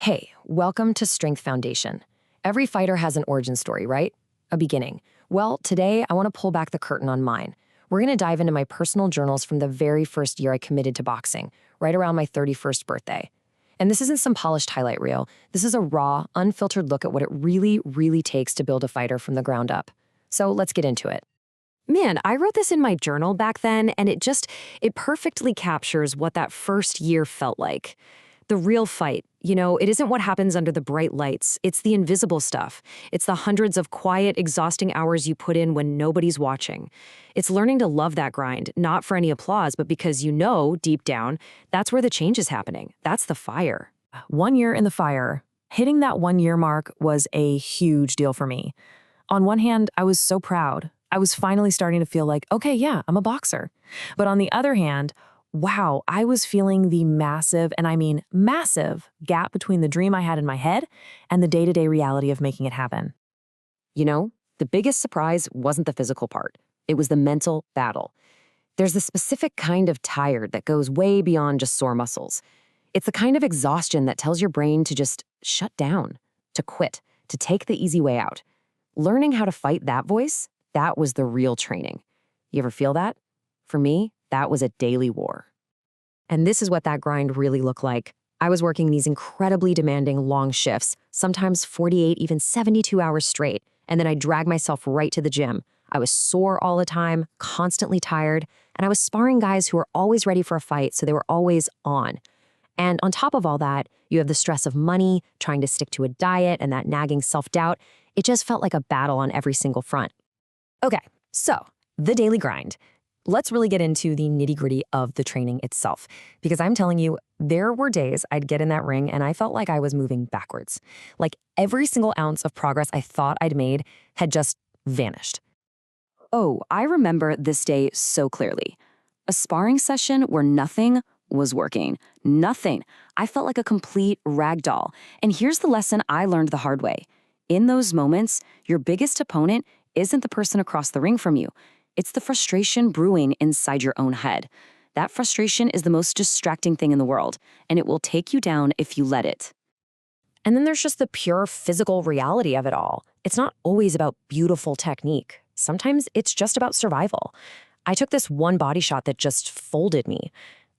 Hey, welcome to Strength Foundation. Every fighter has an origin story, right? A beginning. Well, today I want to pull back the curtain on mine. We're going to dive into my personal journals from the very first year I committed to boxing, right around my 31st birthday. And this isn't some polished highlight reel. This is a raw, unfiltered look at what it really takes to build a fighter from the ground up. So let's get into it. Man, I wrote this in my journal back then, and it perfectly captures what that first year felt like. The real fight, it isn't what happens under the bright lights. It's the invisible stuff. It's the hundreds of quiet, exhausting hours you put in when nobody's watching. It's learning to love that grind, not for any applause, but because deep down, that's where the change is happening. That's the fire. 1 year in the fire. Hitting that 1 year mark was a huge deal for me. On one hand, I was so proud. I was finally starting to feel like, okay, yeah, I'm a boxer. But on the other hand, wow, I was feeling the massive, and I mean massive, gap between the dream I had in my head and the day-to-day reality of making it happen. The biggest surprise wasn't the physical part. It was the mental battle. There's a specific kind of tired that goes way beyond just sore muscles. It's the kind of exhaustion that tells your brain to just shut down, to quit, to take the easy way out. Learning how to fight that voice, that was the real training. You ever feel that? For me, that was a daily war. And this is what that grind really looked like. I was working these incredibly demanding long shifts, sometimes 48, even 72 hours straight, and then I dragged myself right to the gym. I was sore all the time, constantly tired, and I was sparring guys who were always ready for a fight, so they were always on. And on top of all that, you have the stress of money, trying to stick to a diet, and that nagging self-doubt. It just felt like a battle on every single front. Okay, so the daily grind. Let's really get into the nitty-gritty of the training itself, because I'm telling you, there were days I'd get in that ring and I felt like I was moving backwards. Like every single ounce of progress I thought I'd made had just vanished. Oh, I remember this day so clearly. A sparring session where nothing was working. Nothing. I felt like a complete rag doll. And here's the lesson I learned the hard way. In those moments, your biggest opponent isn't the person across the ring from you. It's the frustration brewing inside your own head. That frustration is the most distracting thing in the world, and it will take you down if you let it. And then there's just the pure physical reality of it all. It's not always about beautiful technique. Sometimes it's just about survival. I took this one body shot that just folded me.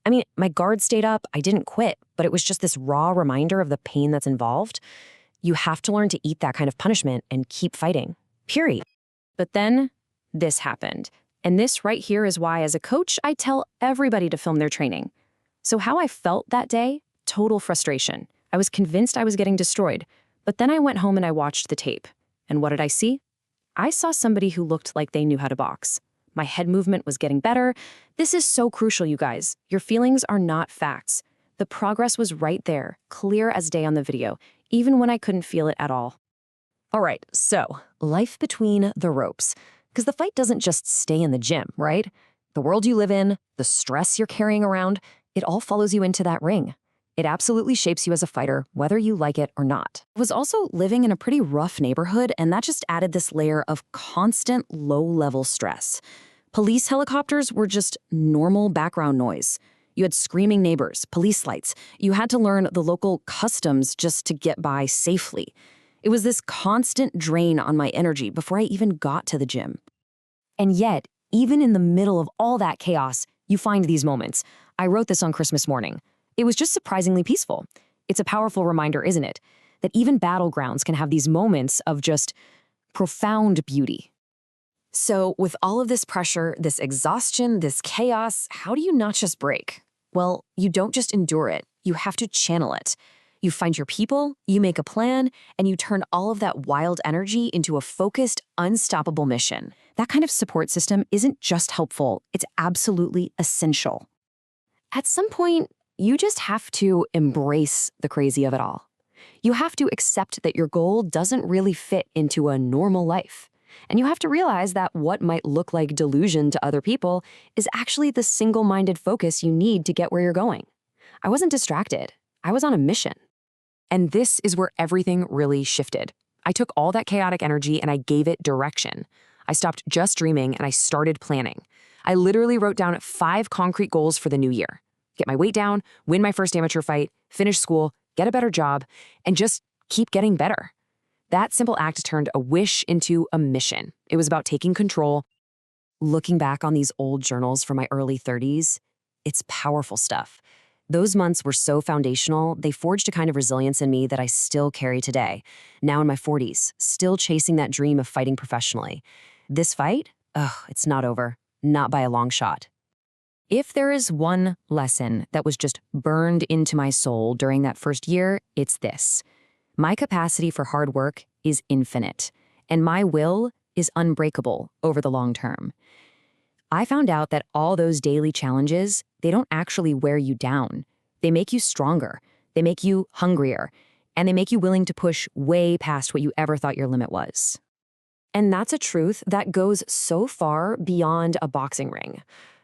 I mean, my guard stayed up, I didn't quit, but it was just this raw reminder of the pain that's involved. You have to learn to eat that kind of punishment and keep fighting, period. But then this happened. And this right here is why, as a coach, I tell everybody to film their training. So how I felt that day? Total frustration. I was convinced I was getting destroyed. But then I went home and I watched the tape. And what did I see? I saw somebody who looked like they knew how to box. My head movement was getting better. This is so crucial, you guys. Your feelings are not facts. The progress was right there, clear as day on the video, even when I couldn't feel it at all. All right, so life between the ropes. Because the fight doesn't just stay in the gym, right? The world you live in, the stress you're carrying around, it all follows you into that ring. It absolutely shapes you as a fighter, whether you like it or not. I was also living in a pretty rough neighborhood, and that just added this layer of constant low-level stress. Police helicopters were just normal background noise. You had screaming neighbors, police lights. You had to learn the local customs just to get by safely. It was this constant drain on my energy before I even got to the gym. And yet, even in the middle of all that chaos, you find these moments. I wrote this on Christmas morning. It was just surprisingly peaceful. It's a powerful reminder, isn't it? That even battlegrounds can have these moments of just profound beauty. So with all of this pressure, this exhaustion, this chaos, how do you not just break? Well, you don't just endure it. You have to channel it. You find your people, you make a plan, and you turn all of that wild energy into a focused, unstoppable mission. That kind of support system isn't just helpful, it's absolutely essential. At some point, you just have to embrace the crazy of it all. You have to accept that your goal doesn't really fit into a normal life. And you have to realize that what might look like delusion to other people is actually the single-minded focus you need to get where you're going. I wasn't distracted. I was on a mission. And this is where everything really shifted. I took all that chaotic energy and I gave it direction. I stopped just dreaming and I started planning. I literally wrote down 5 concrete goals for the new year. Get my weight down, win my first amateur fight, finish school, get a better job, and just keep getting better. That simple act turned a wish into a mission. It was about taking control. Looking back on these old journals from my early 30s, it's powerful stuff. Those months were so foundational, they forged a kind of resilience in me that I still carry today. Now in my 40s, still chasing that dream of fighting professionally. This fight? It's not over. Not by a long shot. If there is one lesson that was just burned into my soul during that first year, it's this. My capacity for hard work is infinite, and my will is unbreakable over the long term. I found out that all those daily challenges, they don't actually wear you down. They make you stronger, they make you hungrier, and they make you willing to push way past what you ever thought your limit was. And that's a truth that goes so far beyond a boxing ring.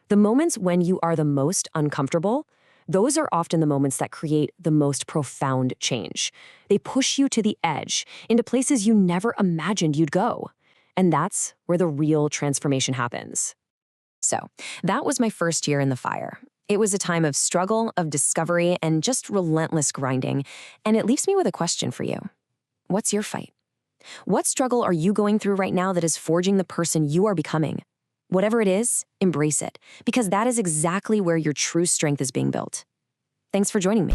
The moments when you are the most uncomfortable, those are often the moments that create the most profound change. They push you to the edge, into places you never imagined you'd go. And that's where the real transformation happens. So, that was my first year in the fire. It was a time of struggle, of discovery, and just relentless grinding. And it leaves me with a question for you. What's your fight? What struggle are you going through right now that is forging the person you are becoming? Whatever it is, embrace it, because that is exactly where your true strength is being built. Thanks for joining me.